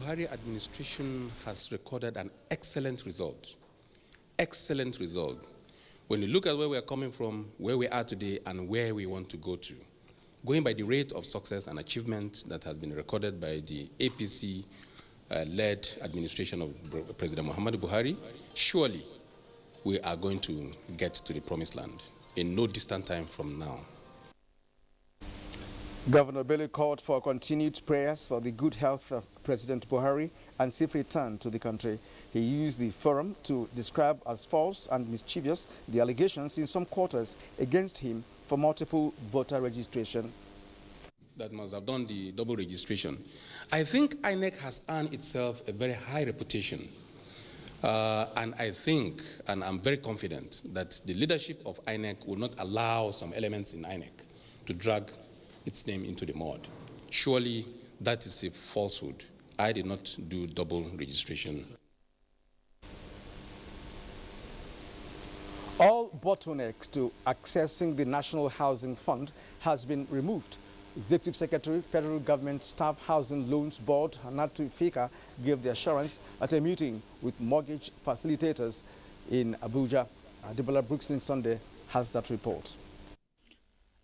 Buhari administration has recorded an excellent result. Excellent result. When you look at where we are coming from, where we are today, and where we want to go to, going by the rate of success and achievement that has been recorded by the APC-led administration of President Muhammadu Buhari, surely we are going to get to the promised land in no distant time from now. Governor Bello called for continued prayers for the good health of President Buhari and safe return to the country. He used the forum to describe as false and mischievous the allegations in some quarters against him for multiple voter registration. That must have done the double registration. I think INEC has earned itself a very high reputation. And I think, and I'm very confident, that the leadership of INEC will not allow some elements in INEC to drag its name into the mud. Surely that is a falsehood. I did not do double registration. All bottlenecks to accessing the National Housing Fund has been removed. Executive Secretary, Federal Government Staff Housing Loans Board, Nta Weekend, gave the assurance at a meeting with mortgage facilitators in Abuja. Adebola Brooklyn Sunday has that report.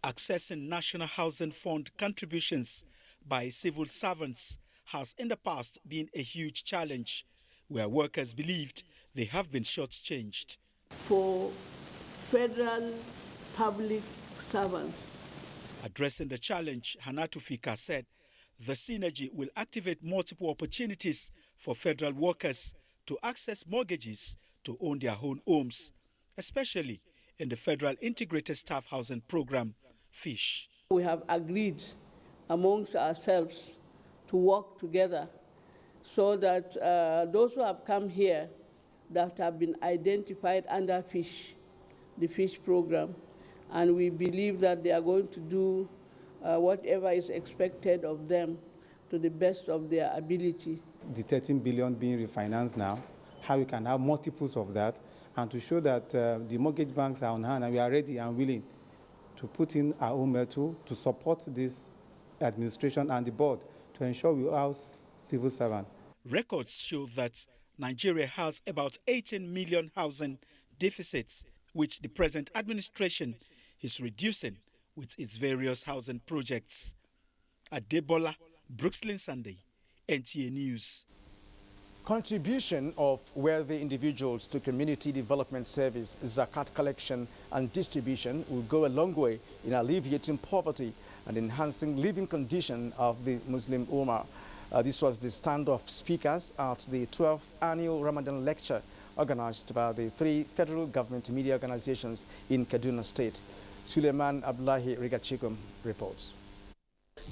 Accessing National Housing Fund contributions by civil servants has in the past been a huge challenge, where workers believed they have been shortchanged. For federal public servants. Addressing the challenge, Nta Weekend said the synergy will activate multiple opportunities for federal workers to access mortgages to own their own homes, especially in the Federal Integrated Staff Housing Program, FISH. We have agreed amongst ourselves to work together so that those who have come here that have been identified under FISH, the FISH program, and we believe that they are going to do whatever is expected of them to the best of their ability. The 13 billion being refinanced now, how we can have multiples of that, and to show that the mortgage banks are on hand and we are ready and willing to put in our own metal to support this administration and the board to ensure we house civil servants. Records show that Nigeria has about 18 million housing deficits, which the present administration is reducing with its various housing projects. Adebola Brooklyn Sunday, NTA News. Contribution of wealthy individuals to community development service, zakat collection and distribution will go a long way in alleviating poverty and enhancing living conditions of the Muslim Ummah. This was the stand of speakers at the 12th annual Ramadan lecture organized by the 3 federal government media organizations in Kaduna State. Suleiman Abdullahi Rigachikum reports.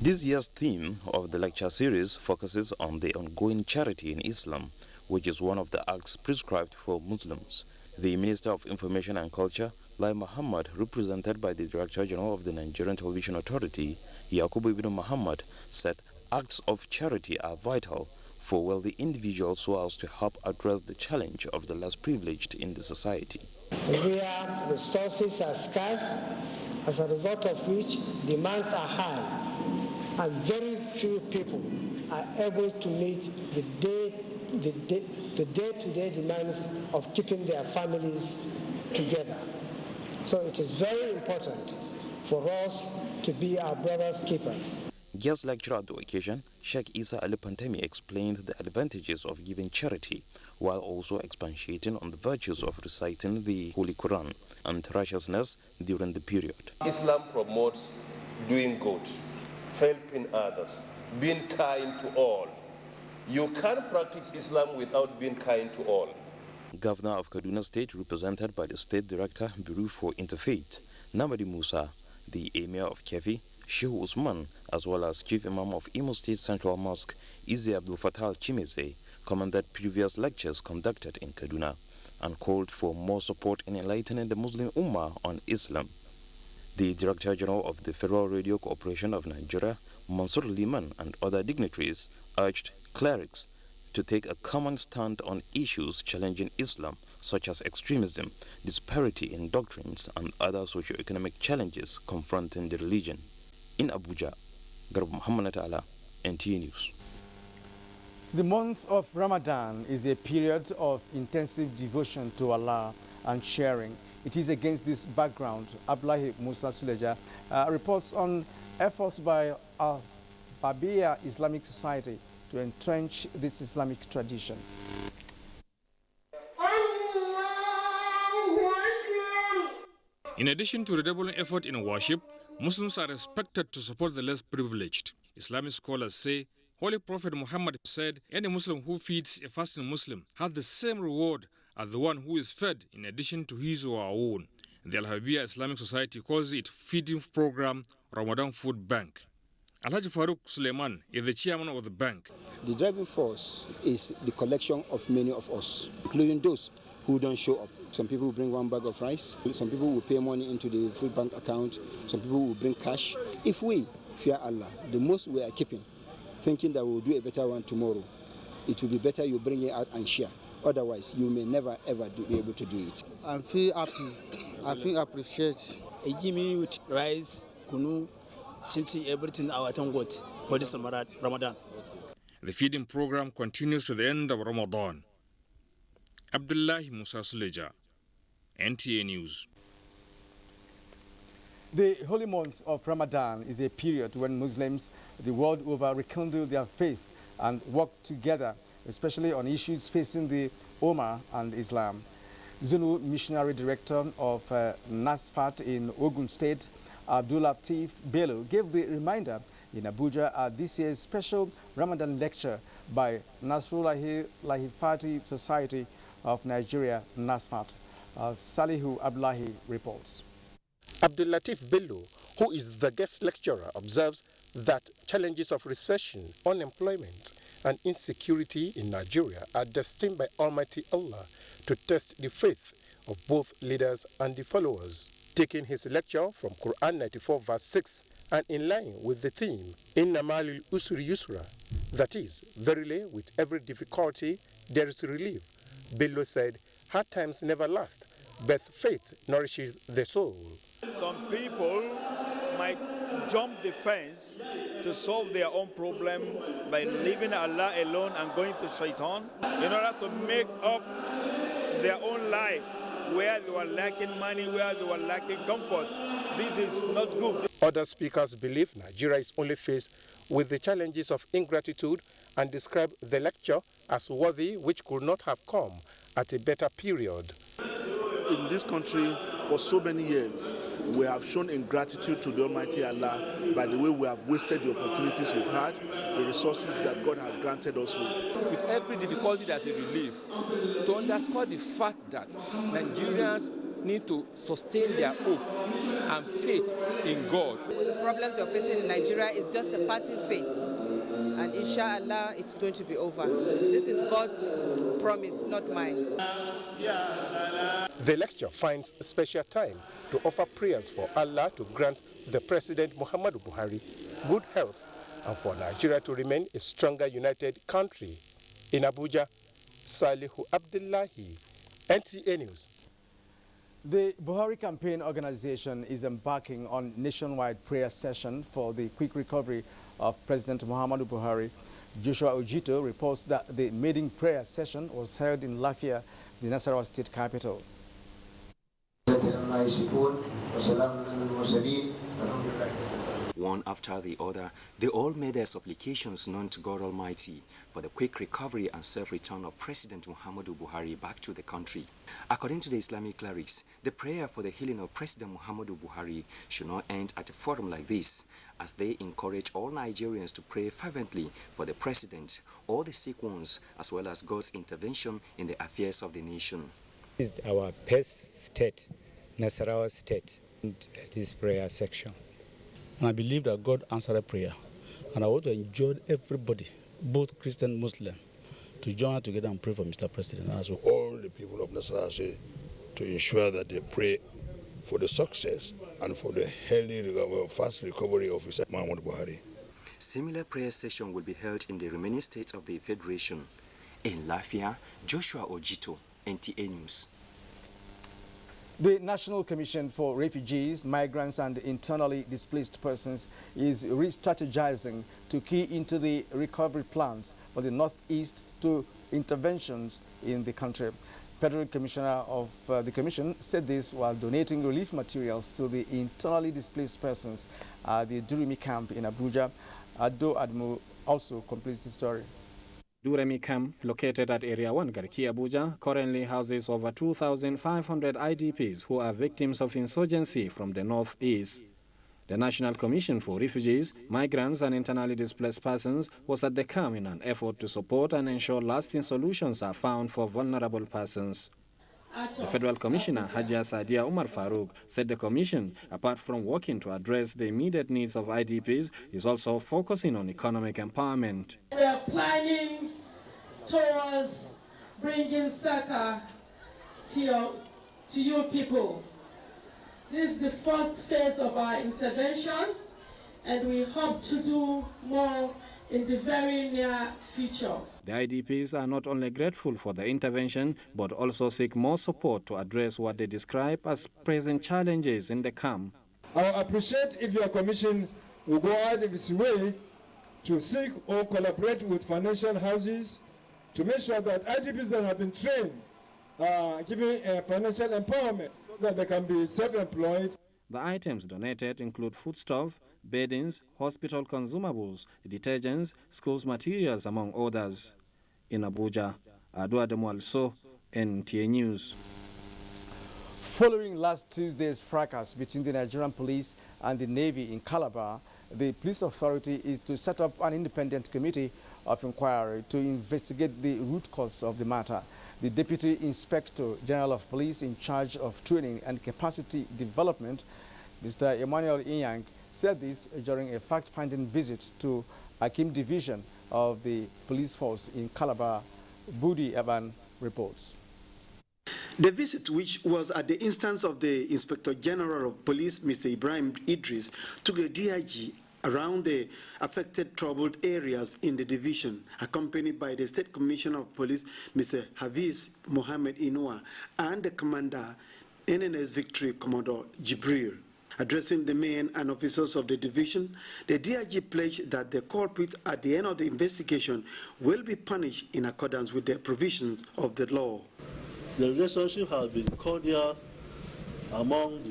This year's theme of the lecture series focuses on the ongoing charity in Islam, which is one of the acts prescribed for Muslims. The Minister of Information and Culture, Lai Muhammad, represented by the Director General of the Nigerian Television Authority, Yakubu Ibn Muhammad, said acts of charity are vital for wealthy individuals so as to help address the challenge of the less privileged in the society. Where resources are scarce, as a result of which demands are high, and very few people are able to meet the day-to-day demands of keeping their families together. So it is very important for us to be our brothers' keepers. Guest lecturer at the occasion, Sheikh Isa Ali Pantemi explained the advantages of giving charity, while also expatiating on the virtues of reciting the Holy Quran and righteousness during the period. Islam promotes doing good, helping others, being kind to all. You can't practice Islam without being kind to all. Governor of Kaduna State, represented by the State Director, Bureau for Interfaith, Namadi Musa, the Emir of Kefi, Sheikh Usman, as well as Chief Imam of Imo State Central Mosque, Izi Abdul Fattah Chimeze, commended previous lectures conducted in Kaduna and called for more support in enlightening the Muslim Ummah on Islam. The Director General of the Federal Radio Corporation of Nigeria, Mansur Liman, and other dignitaries urged clerics to take a common stand on issues challenging Islam, such as extremism, disparity in doctrines, and other socio-economic challenges confronting the religion. In Abuja, Garba Muhammad Ta'ala, NTA News. The month of Ramadan is a period of intensive devotion to Allah and sharing. It is against this background, Abdullahi Musa Suleja reports on efforts by Al-Babia Islamic Society to entrench this Islamic tradition. In addition to redoubling effort in worship, Muslims are expected to support the less privileged. Islamic scholars say Holy Prophet Muhammad said any Muslim who feeds a fasting Muslim has the same reward as the one who is fed in addition to his or her own. The Al-Habibiyya Islamic Society calls it feeding program Ramadan Food Bank. Alhaji Farouk Suleiman is the chairman of the bank. The driving force is the collection of many of us, including those who don't show up. Some people will bring one bag of rice, some people will pay money into the food bank account, some people will bring cash. If we fear Allah, the most we are keeping, thinking that we'll do a better one tomorrow, it will be better you bring it out and share. Otherwise, you may never ever be able to do it. I feel happy. I feel appreciate. It give me with rice, kunu, chichi, everything I got for this Ramadan. The feeding program continues to the end of Ramadan. Abdullahi Musa Suleja, NTA News. The holy month of Ramadan is a period when Muslims the world over rekindle their faith and work together, especially on issues facing the Ummah and Islam. Zunu Missionary Director of NASFAT in Ogun State, Abdul Latif Bello, gave the reminder in Abuja at this year's special Ramadan lecture by Nasrullahi Lahifati Society of Nigeria, NASFAT. Salihu Abdullahi reports. Abdul Latif Bello, who is the guest lecturer, observes that challenges of recession, unemployment, and insecurity in Nigeria are destined by Almighty Allah to test the faith of both leaders and the followers. Taking his lecture from Quran 94 verse 6 and in line with the theme, Inna Malil Usri Yusra, that is, verily with every difficulty there is relief, Bello said, hard times never last, but faith nourishes the soul. Some people might jump the fence to solve their own problem by leaving Allah alone and going to Shaitan in order to make up their own life where they were lacking money, where they were lacking comfort. This is not good. Other speakers believe Nigeria is only faced with the challenges of ingratitude and describe the lecture as worthy, which could not have come at a better period. In this country, for so many years, we have shown ingratitude to the Almighty Allah by the way we have wasted the opportunities we've had, the resources that God has granted us with. With every difficulty that we live, to underscore the fact that Nigerians need to sustain their hope and faith in God. The problems you're facing in Nigeria is just a passing phase. And inshallah, it's going to be over. This is God's promise, not mine. The lecture finds a special time to offer prayers for Allah to grant the President Muhammadu Buhari good health and for Nigeria to remain a stronger, united country. In Abuja, Salihu Abdullahi, NTA News. The Buhari Campaign Organization is embarking on nationwide prayer session for the quick recovery of President Muhammadu Buhari. Joshua Ojito reports that the maiden prayer session was held in Lafia, the Nasarawa state capital. One after the other, they all made their supplications known to God Almighty for the quick recovery and safe return of President Muhammadu Buhari back to the country. According to the Islamic clerics, the prayer for the healing of President Muhammadu Buhari should not end at a forum like this, as they encourage all Nigerians to pray fervently for the president, all the sick ones, as well as God's intervention in the affairs of the nation. This is our best state, Nasarawa state, in this prayer section. And I believe that God answered a prayer. And I want to enjoin everybody, both Christian and Muslim, to join together and pray for Mr. President as well. All the people of Nasarawa to ensure that they pray for the success and for the healthy, fast recovery of Mr. Muhammadu Buhari. Similar prayer session will be held in the remaining states of the Federation. In Lafia, Joshua Ojito, NTA News. The National Commission for Refugees, Migrants and Internally Displaced Persons is re-strategizing to key into the recovery plans for the Northeast to interventions in the country. Federal Commissioner of the Commission said this while donating relief materials to the internally displaced persons at the Durumi camp in Abuja. Ado Admo also completes the story. Durumi camp, located at Area 1 Garki, Abuja, currently houses over 2,500 IDPs who are victims of insurgency from the Northeast. The National Commission for Refugees, Migrants and Internally Displaced Persons was at the camp in an effort to support and ensure lasting solutions are found for vulnerable persons. The Federal Commissioner, Hajia Sadia Umar Farouk, said the Commission, apart from working to address the immediate needs of IDPs, is also focusing on economic empowerment. We are planning towards bringing SACA to you people. This is the first phase of our intervention, and we hope to do more in the very near future. The IDPs are not only grateful for the intervention, but also seek more support to address what they describe as present challenges in the camp. I would appreciate if your commission will go out of its way to seek or collaborate with financial houses to make sure that IDPs that have been trained are given financial empowerment so that they can be self-employed. The items donated include foodstuff, beddings, hospital consumables, detergents, schools materials, among others. In Abuja, Ado Ademo Also, NTA News. Following last Tuesday's fracas between the Nigerian police and the Navy in Calabar, the police authority is to set up an independent committee of inquiry to investigate the root cause of the matter. The Deputy Inspector General of Police in charge of training and capacity development, Mr. Emmanuel Inyang, said this during a fact-finding visit to Akim Division of the police force in Calabar. Budi Eban reports. The visit, which was at the instance of the Inspector General of Police, Mr. Ibrahim Idris, took the DIG around the affected troubled areas in the division, accompanied by the State Commissioner of Police, Mr. Hafiz Mohammed Inua, and the Commander, NNS Victory Commodore Jibril. Addressing the men and officers of the division, the DIG pledged that the culprits at the end of the investigation will be punished in accordance with the provisions of the law. The relationship has been cordial among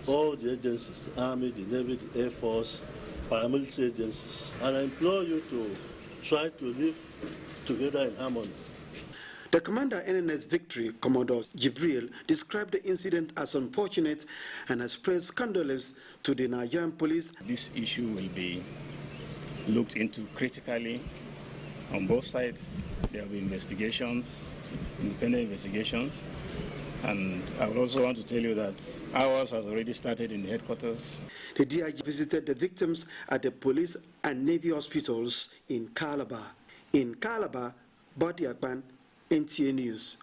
all the agencies, the Army, the Navy, the Air Force, paramilitary agencies, and I implore you to try to live together in harmony. The Commander NNS Victory, Commodore Jibril, described the incident as unfortunate and expressed condolence to the Nigerian police. This issue will be looked into critically on both sides. There will be investigations, independent investigations, and I would also want to tell you that ours has already started in the headquarters. The DIG visited the victims at the police and Navy hospitals in Calabar. In Calabar, Bodi Akpan, NTA News.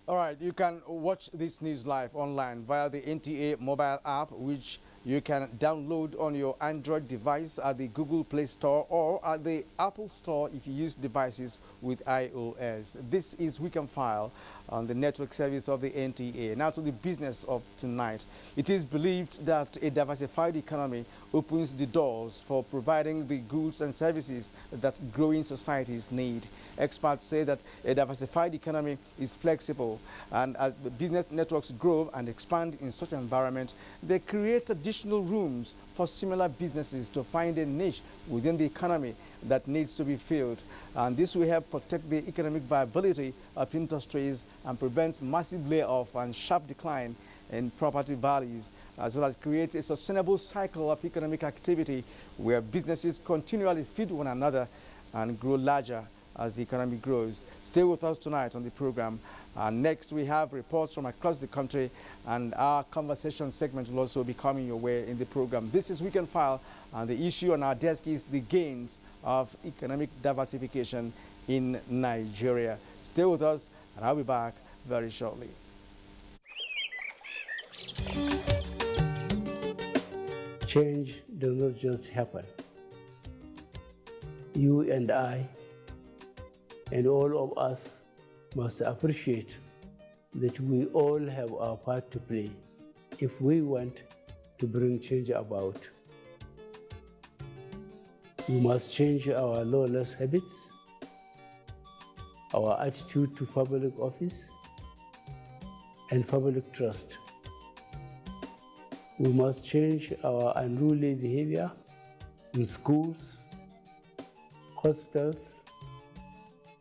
All right, you can watch this news live online via the NTA mobile app, which you can download on your Android device at the Google Play Store or at the Apple Store if you use devices with iOS. This is Weekend File on the network service of the NTA. Now to the business of tonight. It is believed that a diversified economy opens the doors for providing the goods and services that growing societies need. Experts say that a diversified economy is flexible, and as the business networks grow and expand in such an environment, they create additional rooms for similar businesses to find a niche within the economy that needs to be filled. And this will help protect the economic viability of industries and prevent massive layoff and sharp decline in property values, as well as create a sustainable cycle of economic activity where businesses continually feed one another and grow larger as the economy grows. Stay with us tonight on the program. Next, we have reports from across the country, and our conversation segment will also be coming your way in the program. This is Weekend File, and the issue on our desk is the gains of economic diversification in Nigeria. Stay with us, and I'll be back very shortly. Change does not just happen. You and I and all of us must appreciate that we all have our part to play if we want to bring change about. We must change our lawless habits our attitude to public office and public trust. We must change our unruly behavior in schools, hospitals,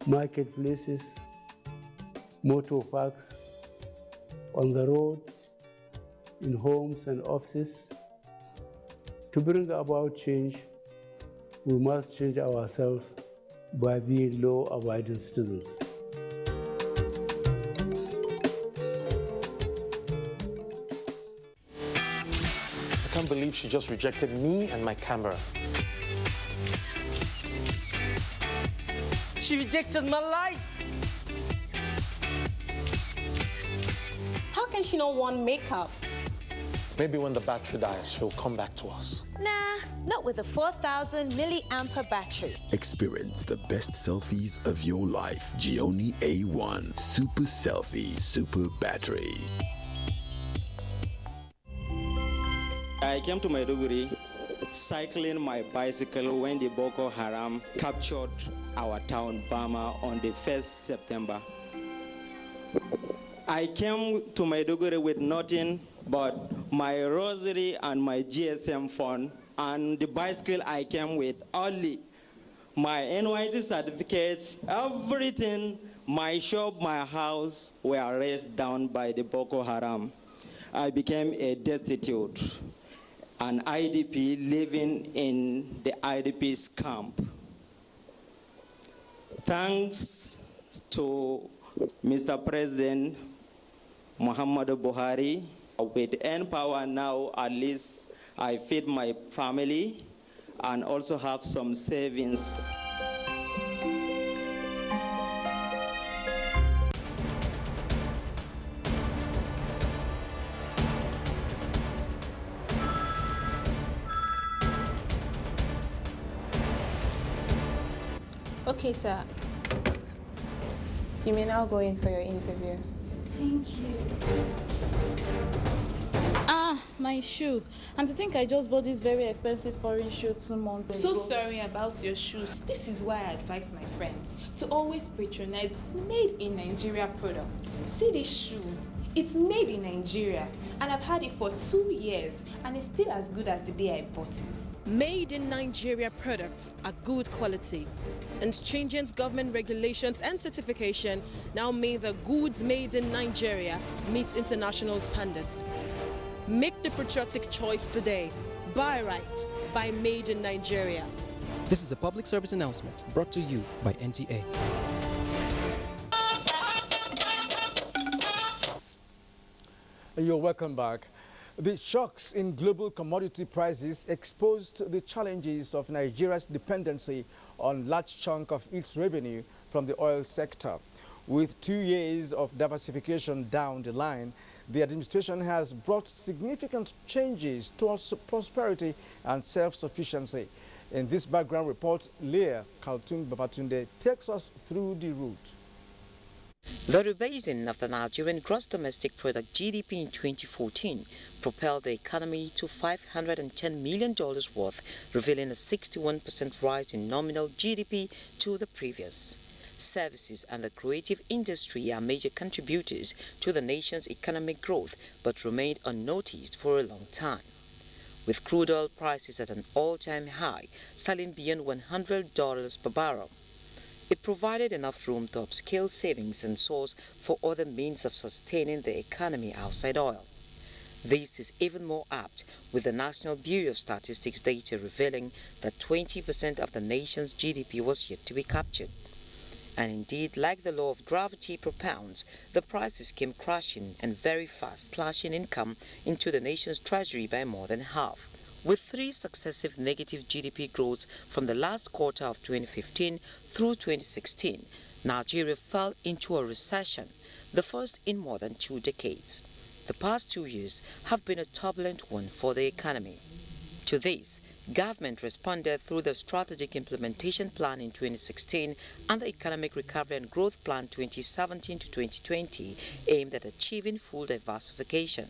marketplaces, motor parks, on the roads, in homes and offices. To bring about change, we must change ourselves by being law-abiding citizens. I can't believe she just rejected me and my camera. She rejected my lights. How can she not want makeup? Maybe when the battery dies, she'll come back to us. Nah, not with a 4,000 milliampere battery. Experience the best selfies of your life. Gioni A1 Super Selfie Super Battery. I came to Maiduguri cycling my bicycle when the Boko Haram captured our town, Bama, on the 1st September. I came to Maiduguri with nothing but my rosary and my GSM phone, and the bicycle I came with only my NYC certificates, everything, my shop, my house were razed down by the Boko Haram. I became a destitute, an IDP living in the IDP's camp. Thanks to Mr. President Muhammadu Buhari, with N-Power now, at least I feed my family and also have some savings. Okay, sir. You may now go in for your interview. Thank you. Ah, my shoe. And to think I just bought this very expensive foreign shoe 2 months ago. So sorry about your shoes. This is why I advise my friends to always patronize made in Nigeria products. See this shoe. It's made in Nigeria, and I've had it for 2 years, and it's still as good as the day I bought it. Made in Nigeria products are good quality, and stringent government regulations and certification now mean that goods made in Nigeria meet international standards. Make the patriotic choice today. Buy right. Buy Made in Nigeria. This is a public service announcement brought to you by NTA. You're welcome back. The shocks in global commodity prices exposed the challenges of Nigeria's dependency on large chunk of its revenue from the oil sector. With 2 years of diversification down the line, the administration has brought significant changes towards prosperity and self-sufficiency. In this background report, Leah Kaltung Babatunde takes us through the route. The rebasing of the Nigerian gross domestic product GDP in 2014 propelled the economy to $510 million worth, revealing a 61% rise in nominal GDP to the previous. Services and the creative industry are major contributors to the nation's economic growth, but remained unnoticed for a long time. With crude oil prices at an all-time high, selling beyond $100 per barrel, it provided enough room to upscale savings and source for other means of sustaining the economy outside oil. This is even more apt with the National Bureau of Statistics data revealing that 20% of the nation's GDP was yet to be captured. And indeed, like the law of gravity propounds, the prices came crashing and very fast, slashing income into the nation's treasury by more than half. With 3 successive negative GDP growths from the last quarter of 2015 through 2016, Nigeria fell into a recession, the first in more than 2 decades. The past 2 years have been a turbulent one for the economy. To this, government responded through the Strategic Implementation Plan in 2016 and the Economic Recovery and Growth Plan 2017 to 2020, aimed at achieving full diversification.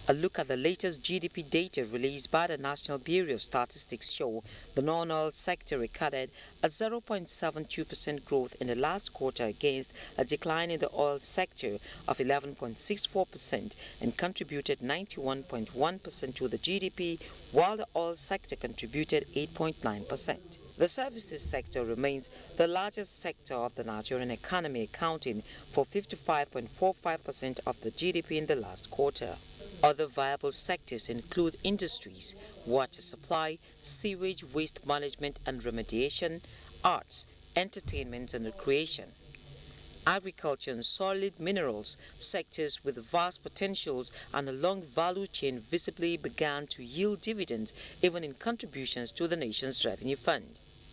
A look at the latest GDP data released by the National Bureau of Statistics show the non-oil sector recorded a 0.72% growth in the last quarter against a decline in the oil sector of 11.64% and contributed 91.1% to the GDP, while the oil sector contributed 8.9%. The services sector remains the largest sector of the Nigerian economy, accounting for 55.45% of the GDP in the last quarter. Other viable sectors include industries, water supply, sewage waste management and remediation, arts, entertainment and recreation. Agriculture and solid minerals, sectors with vast potentials and a long value chain, visibly began to yield dividends even in contributions to the nation's revenue fund.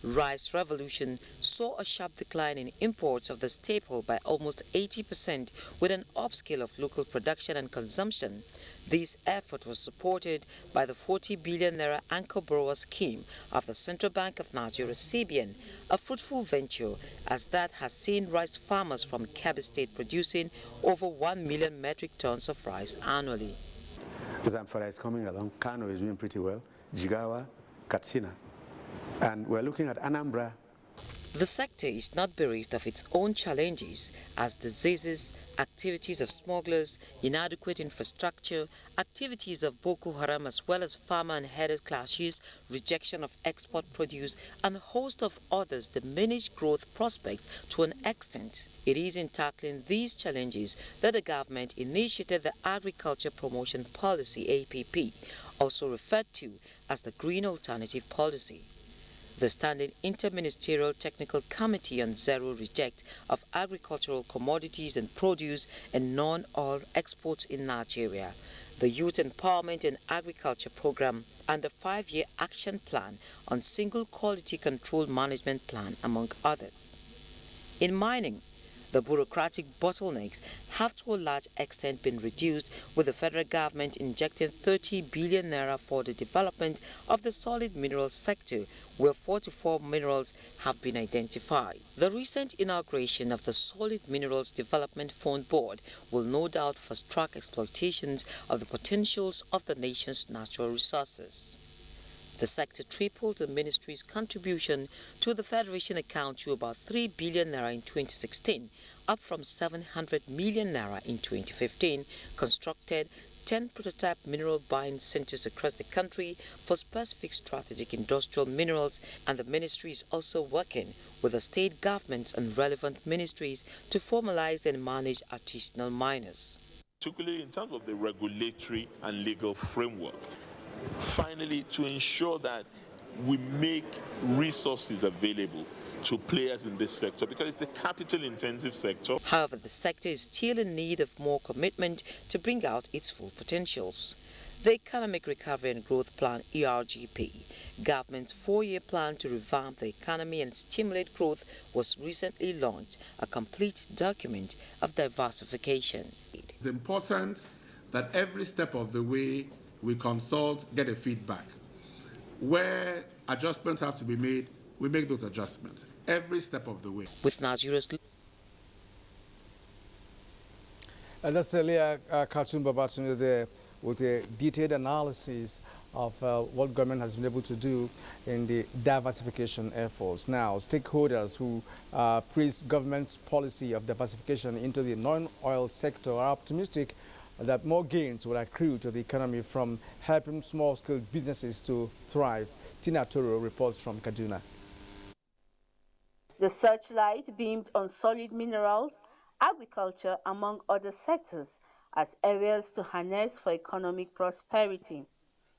Rice revolution saw a sharp decline in imports of the staple by almost 80% with an upscale of local production and consumption. This effort was supported by the 40 billion naira anchor borrower scheme of the Central Bank of Nigeria (CBN), a fruitful venture as that has seen rice farmers from Kebbi State producing over 1 million metric tons of rice annually. Zamfara is coming along, Kano is doing pretty well, Jigawa, Katsina, and we're looking at Anambra. The sector is not bereft of its own challenges as diseases, activities of smugglers, inadequate infrastructure, activities of Boko Haram as well as farmer and herder clashes, rejection of export produce, and a host of others diminish growth prospects to an extent. It is in tackling these challenges that the government initiated the Agriculture Promotion Policy (APP), also referred to as the Green Alternative Policy. The Standing Interministerial Technical Committee on Zero Reject of Agricultural Commodities and Produce and Non-Oil Exports in Nigeria, the Youth Empowerment and Agriculture Program, and the 5-year Action Plan on Single Quality Control Management Plan, among others. In mining, the bureaucratic bottlenecks have to a large extent been reduced, with the federal government injecting 30 billion naira for the development of the solid minerals sector, where 44 minerals have been identified. The recent inauguration of the Solid Minerals Development Fund Board will no doubt fast-track exploitations of the potentials of the nation's natural resources. The sector tripled the ministry's contribution to the Federation account to about 3 billion naira in 2016, up from 700 million naira in 2015, constructed 10 prototype mineral buying centers across the country for specific strategic industrial minerals, and the ministry is also working with the state governments and relevant ministries to formalize and manage artisanal miners. Particularly in terms of the regulatory and legal framework. Finally, to ensure that we make resources available to players in this sector, because it's a capital-intensive sector. However, the sector is still in need of more commitment to bring out its full potentials. The Economic Recovery and Growth Plan, ERGP, government's 4-year plan to revamp the economy and stimulate growth, was recently launched, a complete document of diversification. It's important that every step of the way we consult, get a feedback. Where adjustments have to be made, we make those adjustments every step of the way. With Nigeria's that's Leah Khartoum Babatunde there with a detailed analysis of what government has been able to do in the diversification efforts. Now, stakeholders who praise government's policy of diversification into the non-oil sector are optimistic that more gains will accrue to the economy from helping small-scale businesses to thrive. Tina Toro reports from Kaduna. The searchlight beamed on solid minerals, agriculture, among other sectors, as areas to harness for economic prosperity.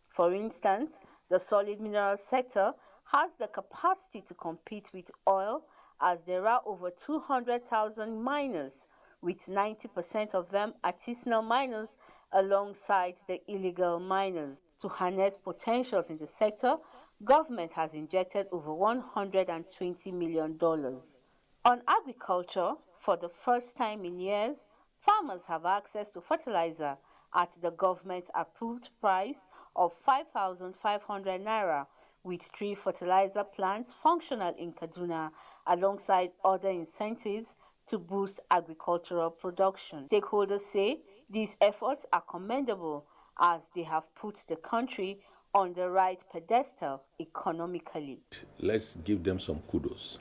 For instance, the solid minerals sector has the capacity to compete with oil, as there are over 200,000 miners, with 90% of them artisanal miners alongside the illegal miners. To harness potentials in the sector, government has injected over $120 million. On agriculture, for the first time in years, farmers have access to fertilizer at the government-approved price of 5,500 naira, with 3 fertilizer plants functional in Kaduna, alongside other incentives to boost agricultural production. Stakeholders say these efforts are commendable as they have put the country on the right pedestal economically. Let's give them some kudos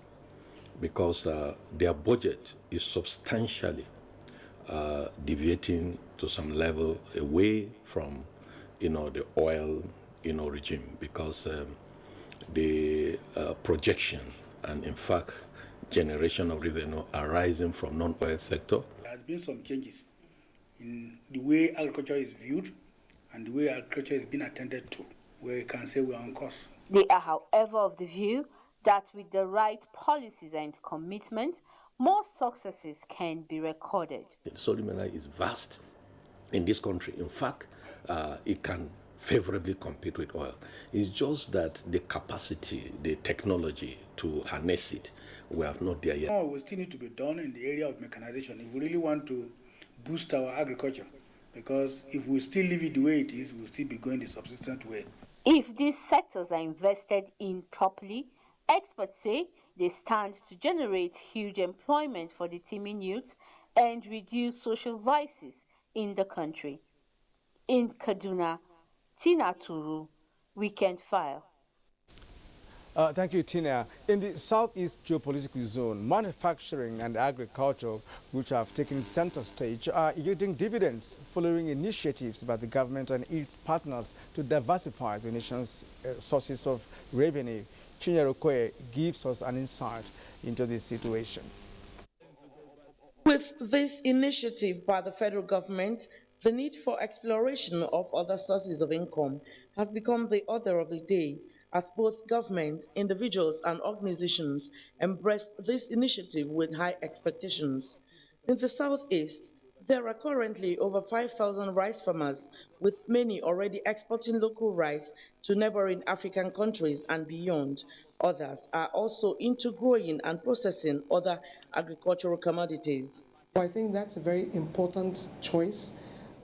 because their budget is substantially deviating to some level away from, the oil, regime, because the projection and, in fact, generation of revenue arising from non-oil sector. There has been some changes in the way agriculture is viewed and the way agriculture is being attended to, where you can say we are on course. They are, however, of the view that with the right policies and commitment, more successes can be recorded. Solid mineral is vast in this country. In fact, it can favorably compete with oil. It's just that the capacity, the technology to harness it, we have not there yet. We still need to be done in the area of mechanization if we really want to boost our agriculture, because if we still leave it the way it is, we'll still be going the subsistence way. If these sectors are invested in properly, experts say they stand to generate huge employment for the teeming youth and reduce social vices in the country. In Kaduna, Tina Turu, Weekend File. Thank you, Tina. In the southeast geopolitical zone, manufacturing and agriculture, which have taken center stage, are yielding dividends following initiatives by the government and its partners to diversify the nation's sources of revenue. Chinyere Okoye gives us an insight into this situation. With this initiative by the federal government, the need for exploration of other sources of income has become the order of the day, as both government, individuals and organizations embraced this initiative with high expectations. In the southeast, there are currently over 5,000 rice farmers, with many already exporting local rice to neighboring African countries and beyond. Others are also into growing and processing other agricultural commodities. I think that's a very important choice,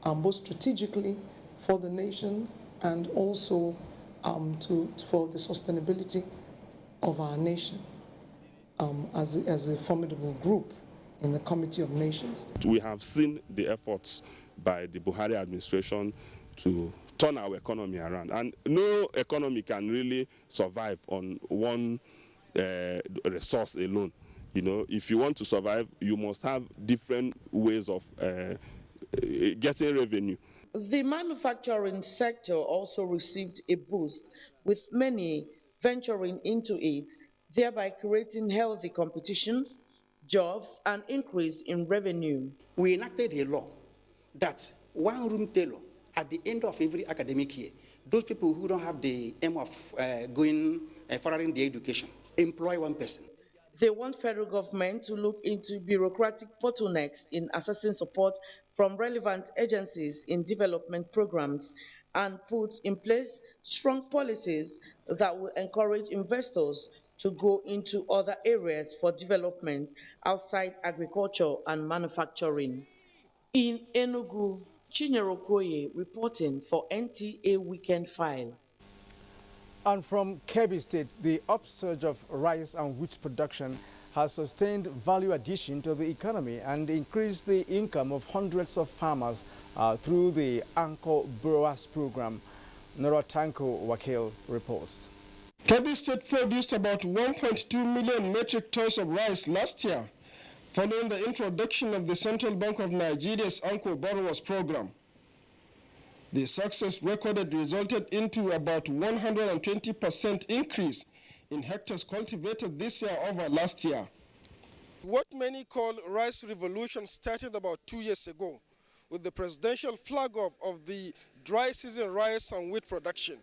both strategically for the nation and also for the sustainability of our nation as a formidable group in the Committee of Nations. We have seen the efforts by the Buhari administration to turn our economy around, and no economy can really survive on one resource alone. If you want to survive, you must have different ways of getting revenue. The manufacturing sector also received a boost, with many venturing into it, thereby creating healthy competition, jobs, and increase in revenue. We enacted a law that one-room tailor at the end of every academic year, those people who don't have the aim of furthering their education, employ one person. They want federal government to look into bureaucratic bottlenecks in assessing support from relevant agencies in development programs and put in place strong policies that will encourage investors to go into other areas for development outside agriculture and manufacturing. In Enugu, Chinyere Okoye reporting for Nta Weekend File. And from Kebbi State, the upsurge of rice and wheat production has sustained value addition to the economy and increased the income of hundreds of farmers through the Anchor Brewers program. Nora Tanko Wakil reports. Kebbi State produced about 1.2 million metric tons of rice last year, following the introduction of the Central Bank of Nigeria's Anchor Borrowers program. The success recorded resulted into about 120% increase in hectares cultivated this year over last year. What many call rice revolution started about 2 years ago with the presidential flag-off of the dry season rice and wheat production,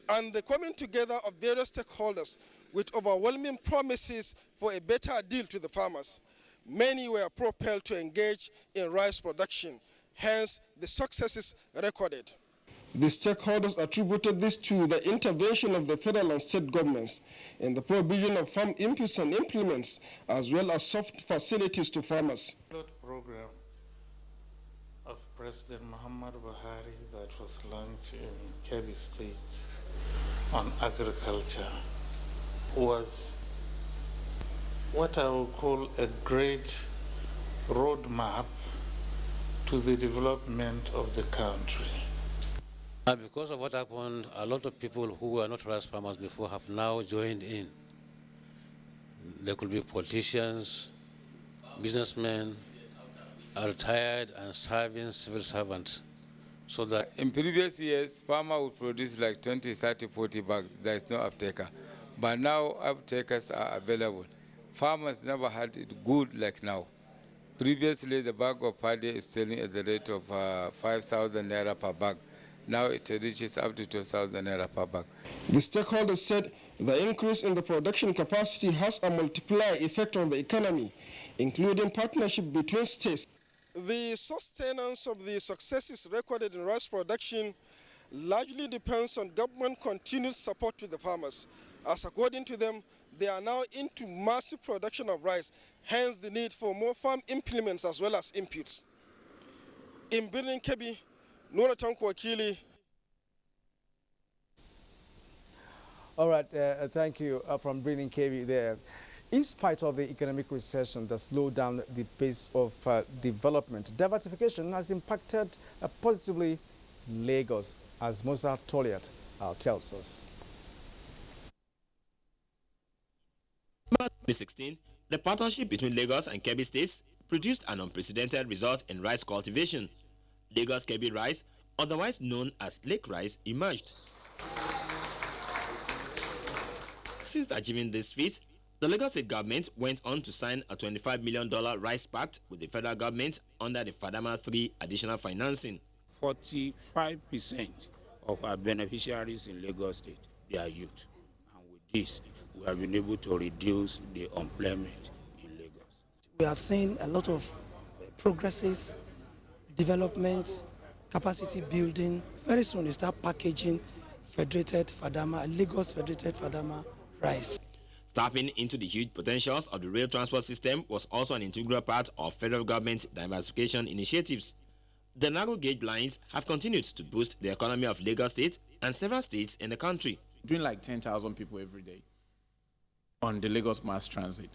and the coming together of various stakeholders with overwhelming promises for a better deal to the farmers. Many were propelled to engage in rice production, hence the successes recorded. The stakeholders attributed this to the intervention of the federal and state governments in the provision of farm inputs and implements, as well as soft facilities to farmers. The program of President Muhammad Buhari that was launched in Kebbi State on agriculture was what I would call a great roadmap to the development of the country. And because of what happened, a lot of people who were not rice farmers before have now joined in. There could be politicians, businessmen, retired and serving civil servants. So that in previous years, farmer would produce like 20, 30, 40 bags. There is no uptaker. But now uptakers are available. Farmers never had it good like now. Previously, the bag of paddy is selling at the rate of 5,000 naira per bag. Now it reaches up to 2,000 naira per bag. The stakeholders said the increase in the production capacity has a multiplier effect on the economy, including partnership between states. The sustenance of the successes recorded in rice production largely depends on government continued support to the farmers, as according to them, they are now into massive production of rice, hence the need for more farm implements as well as inputs. In Birnin Kebbi, Nora Tanko Wakili. All right, thank you from Birnin Kebbi there. In spite of the economic recession that slowed down the pace of development, diversification has impacted positively Lagos, as Musa Toliat tells us. In 2016, the partnership between Lagos and Kebbi states produced an unprecedented result in rice cultivation. Lagos Kebbi rice, otherwise known as Lake rice, emerged. Since achieving this feat, the Lagos State government went on to sign a $25 million rice pact with the federal government under the Fadama 3 additional financing. 45% of our beneficiaries in Lagos State, they are youth. And with this, we have been able to reduce the unemployment in Lagos. We have seen a lot of progresses, development, capacity building. Very soon we start packaging Federated Fadama, Lagos Federated Fadama rice. Tapping into the huge potentials of the rail transport system was also an integral part of federal government diversification initiatives. The narrow gauge lines have continued to boost the economy of Lagos State and several states in the country. Doing like 10,000 people every day on the Lagos mass transit.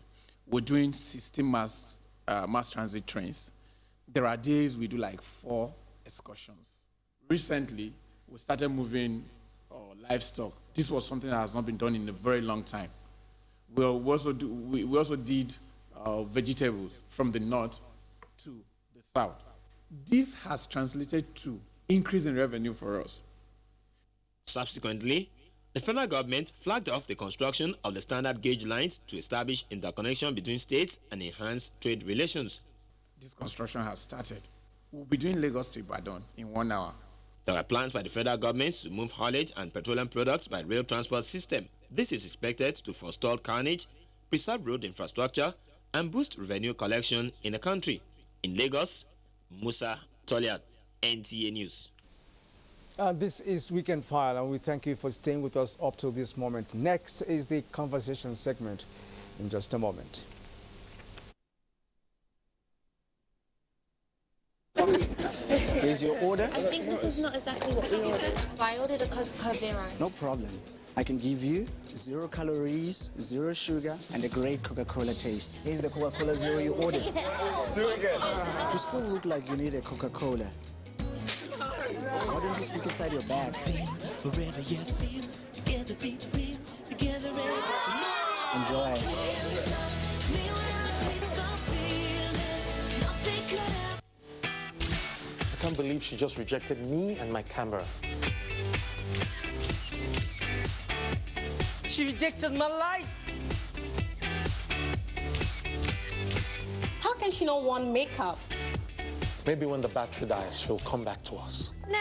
We're doing 16 mass transit trains. There are days we do like 4 excursions. Recently, we started moving livestock. This was something that has not been done in a very long time. We also did vegetables from the north to the south. This has translated to increase in revenue for us. Subsequently, the federal government flagged off the construction of the standard gauge lines to establish interconnection between states and enhance trade relations. This construction has started. We'll be doing Lagos to Ibadan in 1 hour. There are plans by the federal government to move haulage and petroleum products by rail transport system. This is expected to forestall carnage, preserve road infrastructure, and boost revenue collection in the country. In Lagos, Musa Toliat, NTA News. This is Weekend File, and we thank you for staying with us up to this moment. Next is the conversation segment in just a moment. Here's your order. I think this is not exactly what we ordered. I ordered a Coca-Cola Zero. No problem. I can give you 0 calories, 0 sugar, and a great Coca-Cola taste. Here's the Coca-Cola Zero you ordered. Do it again. You still look like you need a Coca-Cola. Why don't you sneak inside your bag? Enjoy. I can't believe she just rejected me and my camera. She rejected my lights. How can she not want makeup? Maybe when the battery dies, she'll come back to us. Nah,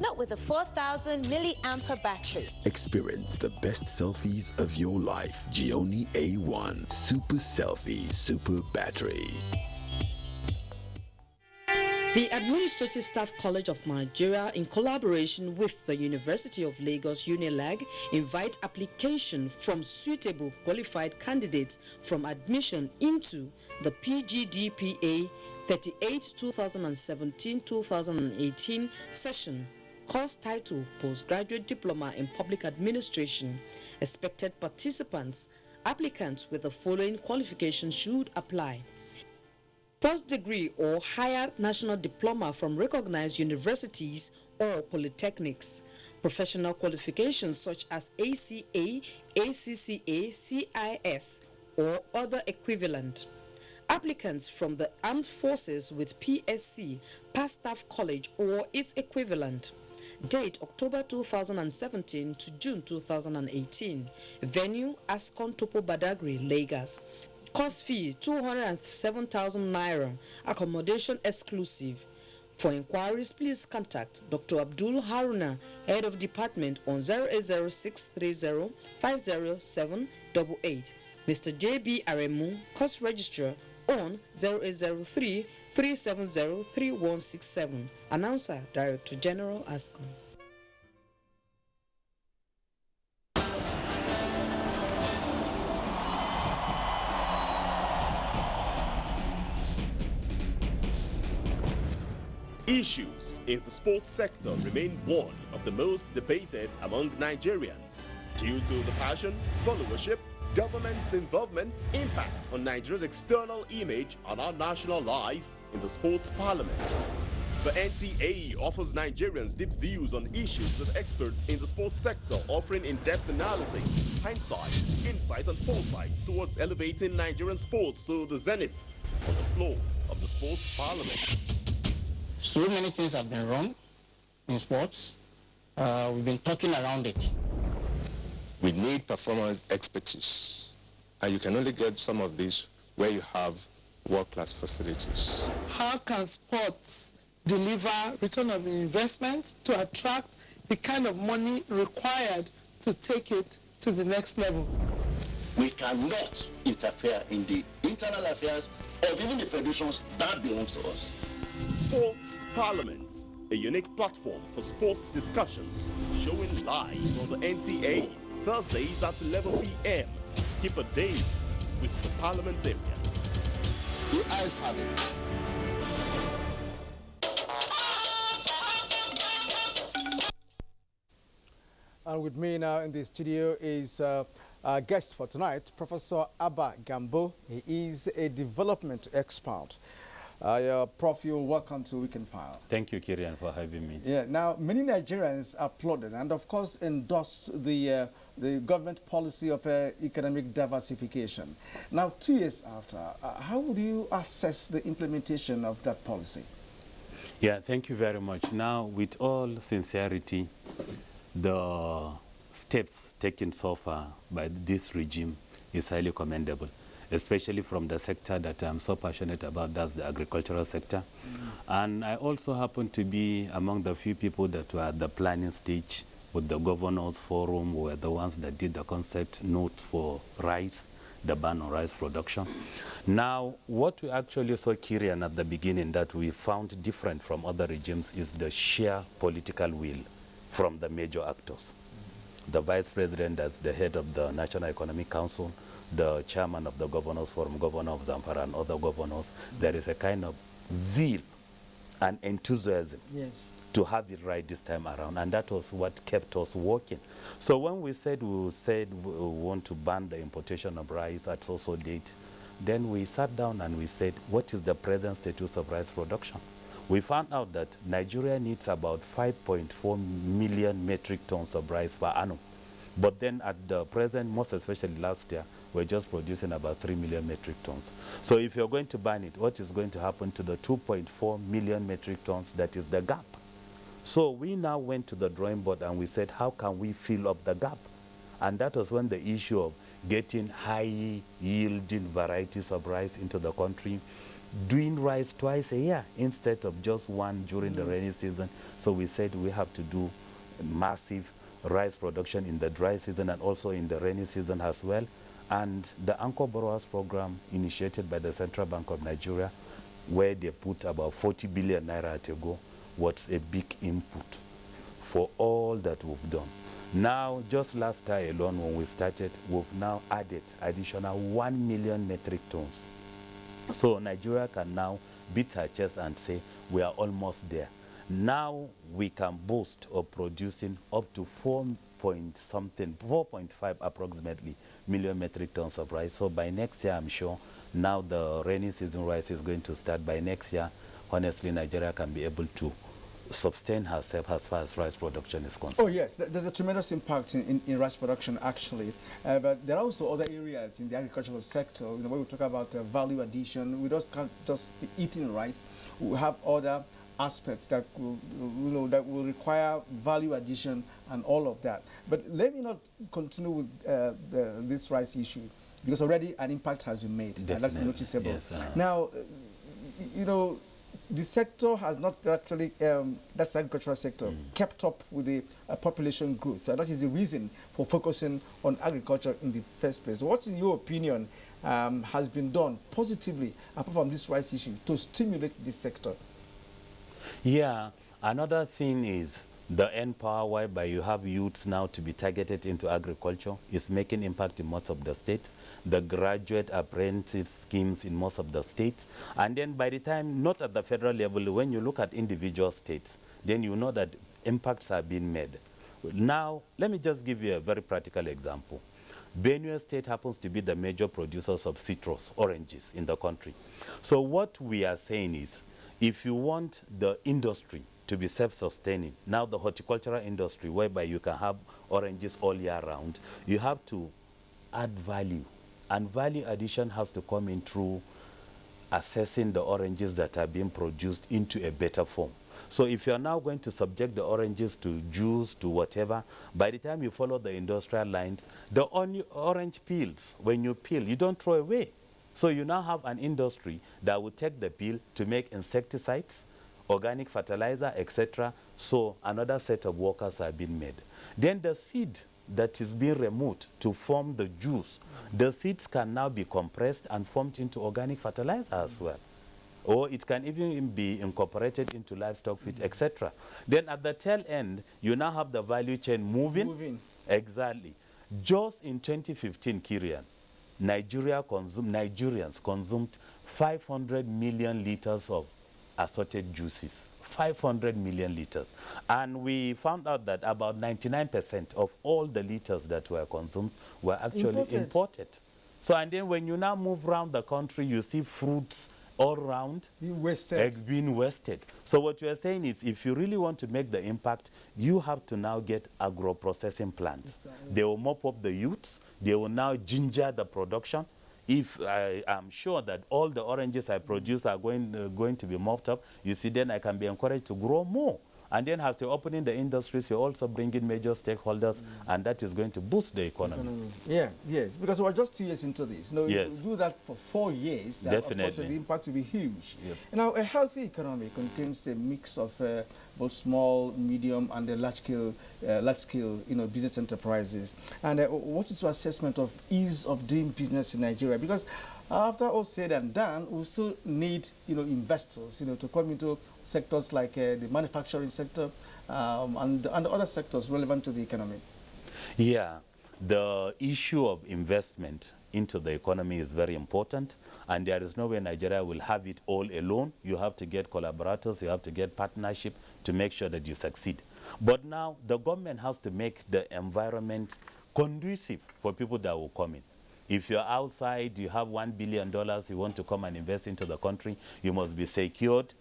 not with a 4,000 milliampere battery. Experience the best selfies of your life. Gioni A1 Super Selfie Super Battery. The Administrative Staff College of Nigeria, in collaboration with the University of Lagos UNILAG, invite application from suitable qualified candidates from admission into the PGDPA 38 2017-2018 session. Course title: Postgraduate Diploma in Public Administration. Expected participants: applicants with the following qualifications should apply: first degree or higher national diploma from recognized universities or polytechnics, professional qualifications such as ACA, ACCA, CIS, or other equivalent. Applicants from the armed forces with PSC, Past Staff College or its equivalent. Date October 2017 to June 2018. Venue Ascon Topo Badagry, Lagos. Course fee 207,000 naira. Accommodation exclusive. For inquiries, please contact Dr. Abdul Haruna, Head of Department on 0806305078. Mr. J.B. Aremu, Course Registrar on 0803-370-3167. Announcer, Director General, Ascom. Issues in the sports sector remain one of the most debated among Nigerians due to the passion, followership, government involvement, impact on Nigeria's external image and our national life in the sports parliament. The NTA offers Nigerians deep views on issues with experts in the sports sector, offering in-depth analysis, hindsight, insight and foresight towards elevating Nigerian sports to the zenith on the floor of the sports parliament. So many things have been wrong in sports. We've been talking around it. We need performance expertise, and you can only get some of this where you have world-class facilities. How can sports deliver return of investment to attract the kind of money required to take it to the next level? We cannot interfere in the internal affairs of even the federations that belongs to us. Sports Parliament, a unique platform for sports discussions, showing live on the NTA, Thursdays at 11 p.m. Keep a date with the parliamentarians. The eyes have it. And with me now in the studio is our guest for tonight, Professor Abba Gambo. He is a development expert. Prof, you're welcome to Weekend File. Thank you, Kirian, for having me. Yeah. Now, many Nigerians applauded and, of course, endorsed the government policy of economic diversification. Now, 2 years after, how would you assess the implementation of that policy? Yeah, thank you very much. Now, with all sincerity, the steps taken so far by this regime is highly commendable, especially from the sector that I'm so passionate about, that's the agricultural sector. And I also happen to be among the few people that were at the planning stage with the Governors Forum, were the ones that did the concept notes for rice, the ban on rice production. Now, what we actually saw, Kirian, at the beginning that we found different from other regimes is the sheer political will from the major actors. The Vice President as the head of the National Economic Council, the chairman of the Governors Forum, Governor of Zamfara and other governors, there is a kind of zeal and enthusiasm to have it right this time around, and that was what kept us working. So when we said we want to ban the importation of rice at so date, then we sat down and we said, what is the present status of rice production? We found out that Nigeria needs about 5.4 million metric tons of rice per annum. But then at the present, most especially last year, we're just producing about 3 million metric tons. So if you're going to ban it, what is going to happen to the 2.4 million metric tons? That is the gap. So we now went to the drawing board and we said, how can we fill up the gap? And that was when the issue of getting high-yielding varieties of rice into the country, doing rice twice a year instead of just one during the rainy season. So we said we have to do massive rice production in the dry season and also in the rainy season as well. And the Anchor Borrowers Program, initiated by the Central Bank of Nigeria, where they put about 40 billion naira to go, was a big input for all that we've done. Now, just last year alone, when we started, we've now added additional 1 million metric tons. So Nigeria can now beat her chest and say, we are almost there. Now we can boast of producing up to 4.5 approximately million metric tons of rice. So by next year, I'm sure Now the rainy season rice is going to start by next year. Honestly, Nigeria can be able to sustain herself as far as rice production is concerned. Oh yes, there's a tremendous impact in rice production actually, but there are also other areas in the agricultural sector. You know, when we talk about value addition, we just can't just be eating rice. We have other aspects that will, that will require value addition and all of that. But let me not continue with this rice issue, because already an impact has been made. And that's noticeable. Yes, Now, you know, the sector has not actually, that's the agricultural sector, kept up with the population growth. That is the reason for focusing on agriculture in the first place. What, in your opinion, has been done positively, apart from this rice issue, to stimulate this sector? Yeah, another thing is the N-Power, whereby you have youths now to be targeted into agriculture, is making impact in most of the states. The graduate apprenticeship schemes in most of the states. And then by the time, not at the federal level, when you look at individual states, then you know that impacts are being made. Now, let me just give you a very practical example. Benue State happens to be the major producers of citrus, oranges, in the country. So what we are saying is, if you want the industry to be self-sustaining, now the horticultural industry, whereby you can have oranges all year round, you have to add value. And value addition has to come in through assessing the oranges that are being produced into a better form. So if you're now going to subject the oranges to juice, to whatever, by the time you follow the industrial lines, the orange peels, when you peel, you don't throw away. So you now have an industry that will take the peel to make insecticides, organic fertilizer, etc. So another set of workers are being made. Then the seed that is being removed to form the juice, the seeds can now be compressed and formed into organic fertilizer as well. Or it can even be incorporated into livestock feed, etc. Then at the tail end, you now have the value chain moving. Exactly. Just in 2015, Kirian, Nigerians consumed 500 million liters of assorted juices. 500 million liters. And we found out that about 99% of all the liters that were consumed were actually imported. So, and then when you now move around the country, you see fruits all around being wasted. So what you are saying is, if you really want to make the impact, you have to now get agro-processing plants. Exactly. They will mop up the youths. They will now ginger the production. If I am sure that all the oranges I produce are going to be mopped up, you see, then I can be encouraged to grow more. And then as you're opening the industries, you also bring in major stakeholders, and that is going to boost the economy. Yeah, yes, because we're just 2 years into this. You know, yes. If you do that for 4 years, definitely. Of course, the impact will be huge. Yep. Now, a healthy economy contains a mix of both small, medium, and large-scale, business enterprises. And what is your assessment of ease of doing business in Nigeria? Because after all said and done, we still need, investors, to come into sectors like the manufacturing sector and other sectors relevant to the economy. Yeah, the issue of investment into the economy is very important, and there is no way Nigeria will have it all alone. You have to get collaborators, you have to get partnership to make sure that you succeed. But now the government has to make the environment conducive for people that will come in. If you're outside, you have $1 billion, you want to come and invest into the country, you must be secured,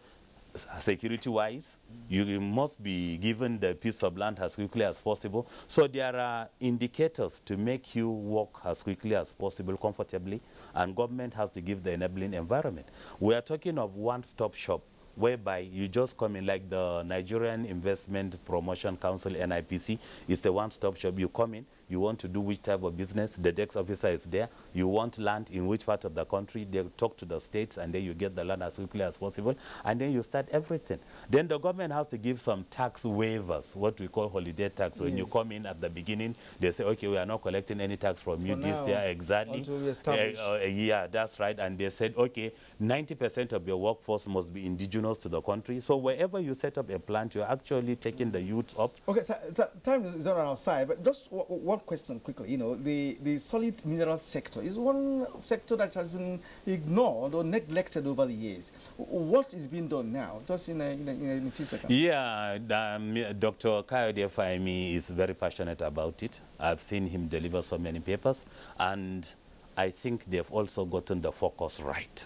security-wise. You must be given the piece of land as quickly as possible. So there are indicators to make you work as quickly as possible, comfortably, and government has to give the enabling environment. We are talking of one-stop shop, whereby you just come in, like the Nigerian Investment Promotion Council, NIPC, is the one-stop shop. You come in, you want to do which type of business, the desk officer is there. You want land in which part of the country, they talk to the states, and then you get the land as quickly as possible, and then you start everything. Then the government has to give some tax waivers, what we call holiday tax. When you come in at the beginning, they say, okay, we are not collecting any tax from you this year, exactly. Until we establish. Yeah, that's right. And they said, okay, 90% of your workforce must be indigenous to the country. So wherever you set up a plant, you're actually taking the youths up. Okay, so time is not on our side, but just one question quickly. The solid mineral sector is one sector that has been ignored or neglected over the years. What is being done now? Just in a few seconds. Yeah, Dr. Kayode Fahimi is very passionate about it. I've seen him deliver so many papers, and I think they've also gotten the focus right.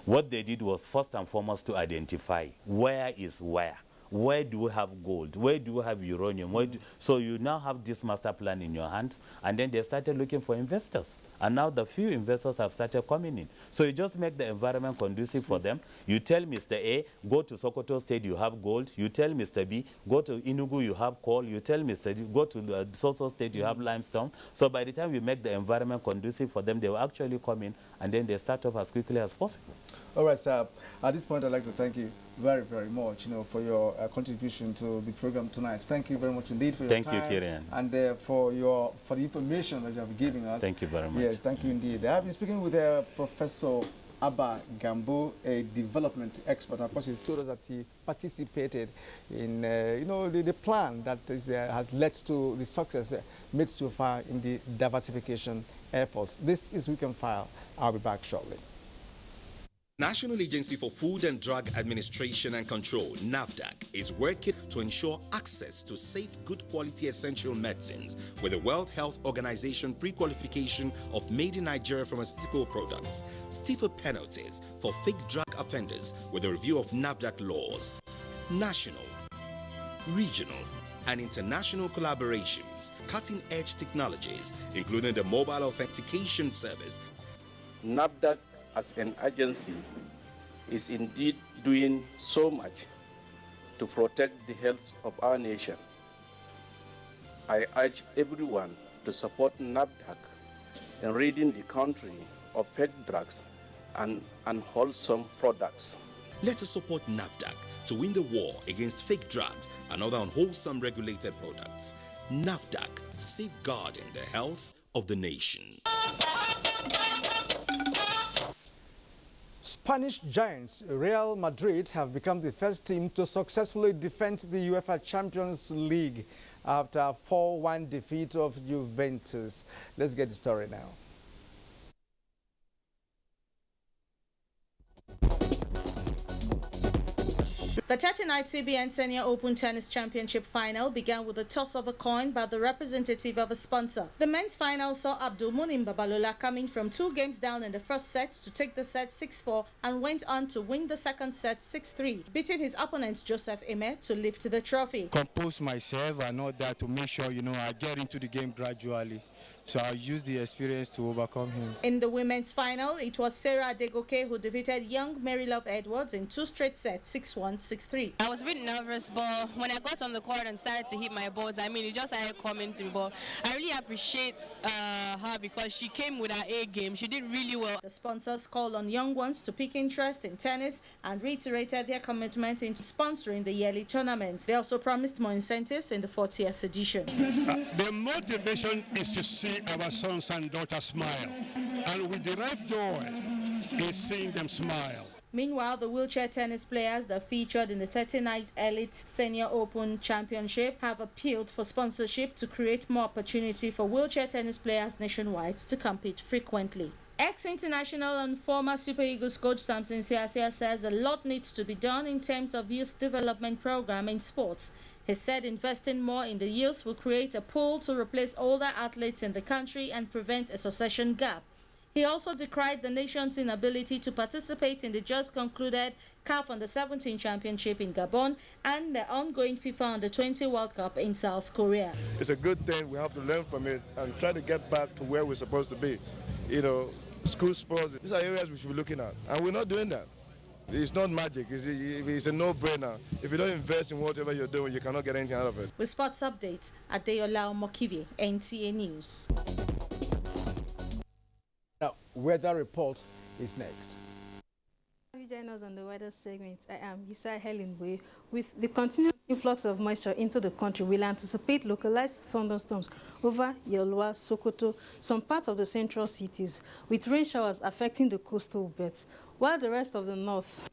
What they did was first and foremost to identify where is where. Where do we have gold? Where do we have uranium? So you now have this master plan in your hands, and then they started looking for investors. And now the few investors have started coming in. So you just make the environment conducive for them. You tell Mr. A, go to Sokoto State, you have gold. You tell Mr. B, go to Enugu, you have coal. You tell Mr. D, go to Soso State, you have limestone. So by the time we make the environment conducive for them, they will actually come in, and then they start off as quickly as possible. All right, sir. At this point, I'd like to thank you very, very much, for your contribution to the program tonight. Thank you very much indeed for your time. Thank you, Kirian. And for the information that you have given us. Thank you very much. Yes, thank you indeed. I have been speaking with Professor Abba Gambo, a development expert. Of course, he told us that he participated in, the plan that has led to the success made so far in the diversification efforts. This is Weekend File. I'll be back shortly. National Agency for Food and Drug Administration and Control, NAFDAC, is working to ensure access to safe, good quality essential medicines with the World Health Organization pre-qualification of made in Nigeria pharmaceutical products, stiffer penalties for fake drug offenders with a review of NAFDAC laws, national, regional, and international collaborations, cutting-edge technologies, including the mobile authentication service. NAFDAC as an agency is indeed doing so much to protect the health of our nation. I urge everyone to support NAFDAC in ridding the country of fake drugs and unwholesome products. Let us support NAFDAC to win the war against fake drugs and other unwholesome regulated products. NAFDAC, safeguarding the health of the nation. Spanish giants Real Madrid have become the first team to successfully defend the UEFA Champions League after a 4-1 defeat of Juventus. Let's get the story now. The 39th CBN Senior Open Tennis Championship final began with a toss of a coin by the representative of a sponsor. The men's final saw Abdulmunim Babalola coming from 2 games down in the first set to take the set 6-4 and went on to win the second set 6-3, beating his opponent Joseph Eme to lift the trophy. Compose myself and all that to make sure, I get into the game gradually. So I'll use the experience to overcome him. In the women's final, it was Sarah Adegoke who defeated young Mary Love Edwards in 2 straight sets, 6-1, 6-3. I was a bit nervous, but when I got on the court and started to hit my balls, it just started coming through. But I really appreciate her because she came with her A game. She did really well. The sponsors called on young ones to pick interest in tennis and reiterated their commitment into sponsoring the yearly tournament. They also promised more incentives in the 40th edition. The motivation is to see our sons and daughters smile, and we derive joy in seeing them smile. Meanwhile, the wheelchair tennis players that featured in the 39th Elite Senior Open Championship have appealed for sponsorship to create more opportunity for wheelchair tennis players nationwide to compete frequently. Ex-international and former Super Eagles coach Samson Siasia says a lot needs to be done in terms of youth development program in sports. He said investing more in the youth will create a pool to replace older athletes in the country and prevent a succession gap. He also decried the nation's inability to participate in the just concluded CAF Under-17 Championship in Gabon and the ongoing FIFA Under-20 World Cup in South Korea. It's a good thing. We have to learn from it and try to get back to where we're supposed to be. School sports, these are areas we should be looking at, and we're not doing that. It's not magic. It's a no-brainer. If you don't invest in whatever you're doing, you cannot get anything out of it. With sports update, Adeola Mokivi, NTA News. Now, weather report is next. You join us on the weather segment. I am Yisa Helenway. With the continued influx of moisture into the country, we'll anticipate localized thunderstorms over Yelwa, Sokoto, some parts of the central cities, with rain showers affecting the coastal belts, while the rest of the north,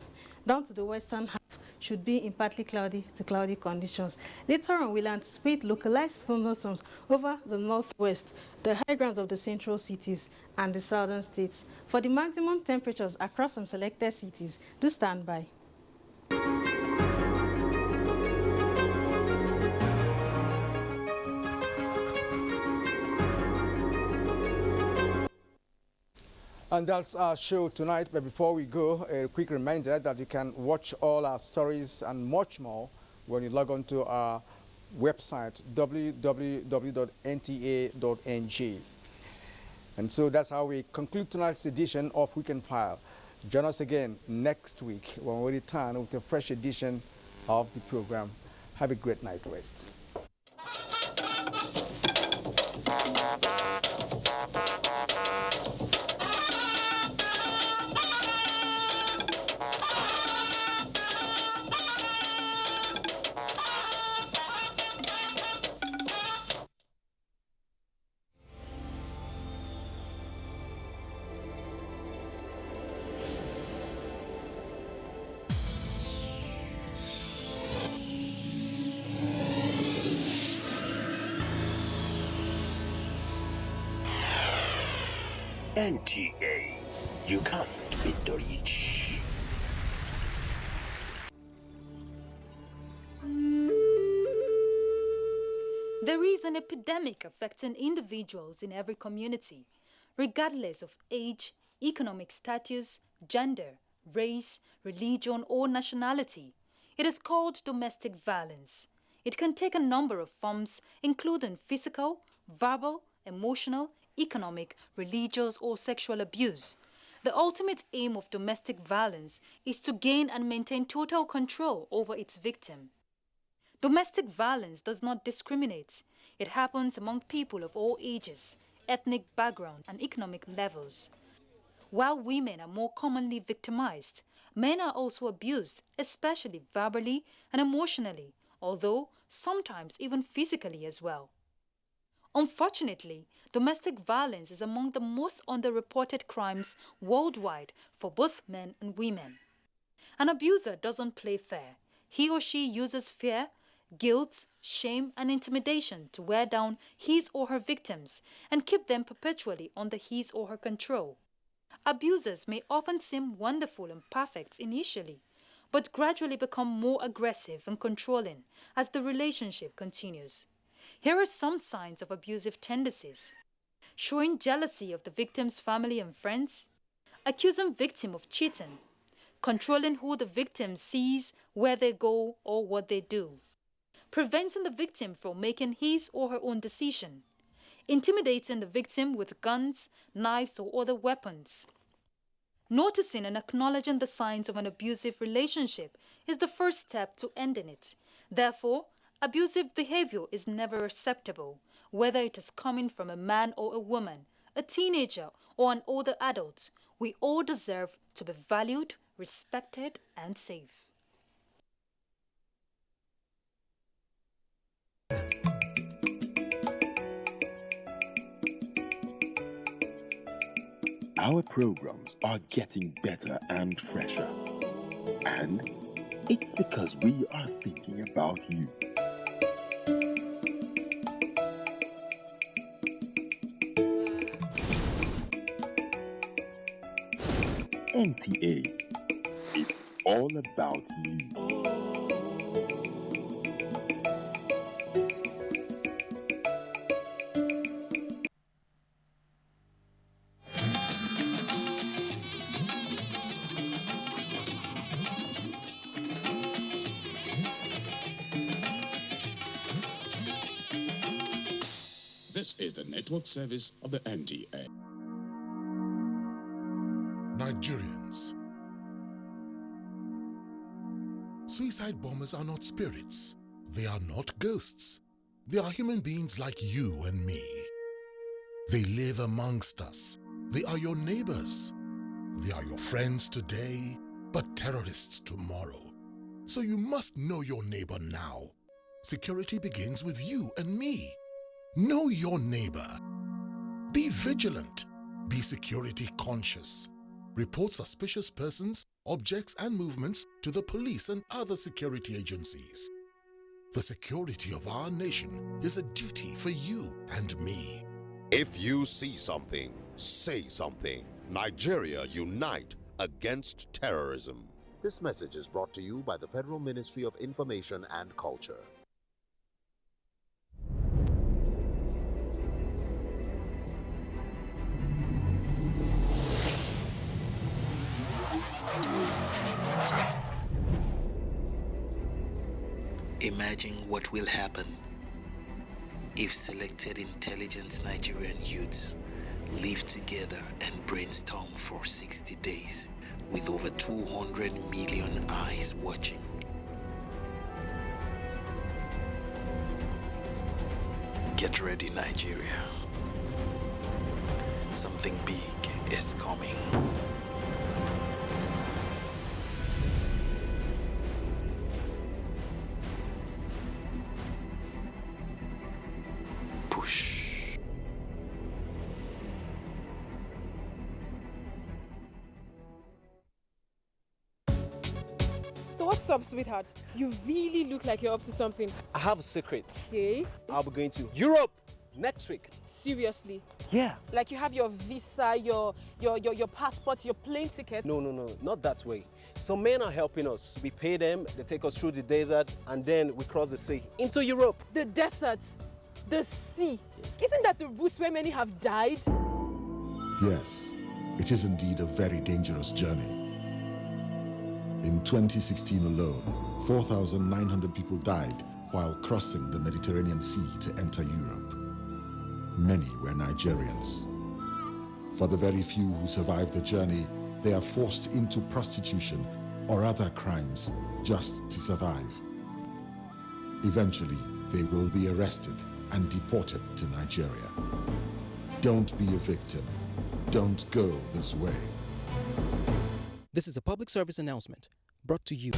down to the western half, should be in partly cloudy to cloudy conditions. Later on, we'll anticipate localized thunderstorms over the northwest, the high grounds of the central cities, and the southern states. For the maximum temperatures across some selected cities, do stand by. And that's our show tonight. But before we go, a quick reminder that you can watch all our stories and much more when you log on to our website, www.nta.ng. And so that's how we conclude tonight's edition of Weekend File. Join us again next week when we return with a fresh edition of the program. Have a great night rest. NTA, you can't beat the rich. There is an epidemic affecting individuals in every community, regardless of age, economic status, gender, race, religion, or nationality. It is called domestic violence. It can take a number of forms, including physical, verbal, emotional, economic, religious, or sexual abuse. The ultimate aim of domestic violence is to gain and maintain total control over its victim. Domestic violence does not discriminate. It happens among people of all ages, ethnic background, and economic levels. While women are more commonly victimized, men are also abused, especially verbally and emotionally, although sometimes even physically as well. Unfortunately, domestic violence is among the most underreported crimes worldwide for both men and women. An abuser doesn't play fair. He or she uses fear, guilt, shame, and intimidation to wear down his or her victims and keep them perpetually under his or her control. Abusers may often seem wonderful and perfect initially, but gradually become more aggressive and controlling as the relationship continues. Here are some signs of abusive tendencies: showing jealousy of the victim's family and friends, accusing victim of cheating, controlling who the victim sees, where they go, or what they do, preventing the victim from making his or her own decision, intimidating the victim with guns, knives, or other weapons. Noticing and acknowledging the signs of an abusive relationship is the first step to ending it. Therefore, abusive behavior is never acceptable, whether it is coming from a man or a woman, a teenager or an older adult. We all deserve to be valued, respected, and safe. Our programs are getting better and fresher. And it's because we are thinking about you. NTA, it's all about you. This is the network service of the NTA. Nigerians. Suicide bombers are not spirits. They are not ghosts. They are human beings like you and me. They live amongst us. They are your neighbors. They are your friends today, but terrorists tomorrow. So you must know your neighbor now. Security begins with you and me. Know your neighbor. Be vigilant. Be security conscious. Report suspicious persons, objects, and movements to the police and other security agencies. The security of our nation is a duty for you and me. If you see something, say something. Nigeria, unite against terrorism. This message is brought to you by the Federal Ministry of Information and Culture. Imagine what will happen if selected intelligent Nigerian youths live together and brainstorm for 60 days with over 200 million eyes watching. Get ready, Nigeria. Something big is coming. Push. So what's up, sweetheart? You really look like you're up to something. I have a secret. Okay. I'll be going to Europe next week. Seriously? Yeah. Like you have your visa, your passport, your plane ticket? No, not that way. Some men are helping us. We pay them, they take us through the desert, and then we cross the sea into Europe. The desert, the sea. Isn't that the route where many have died? Yes, it is indeed a very dangerous journey. In 2016 alone, 4,900 people died while crossing the Mediterranean Sea to enter Europe. Many were Nigerians. For the very few who survived the journey, they are forced into prostitution or other crimes just to survive. Eventually, they will be arrested and deported to Nigeria. Don't be a victim. Don't go this way. This is a public service announcement brought to you.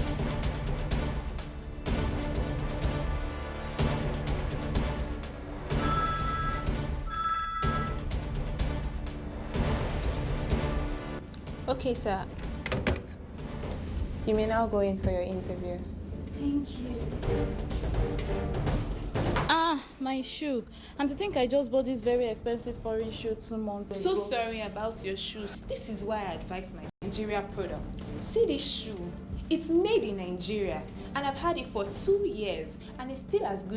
Okay, sir. You may now go in for your interview. Thank you. Ah, my shoe. And to think I just bought this very expensive foreign shoe 2 months ago. So sorry about your shoes. This is why I advise my Nigeria product. See this shoe. It's made in Nigeria and I've had it for 2 years and it's still as good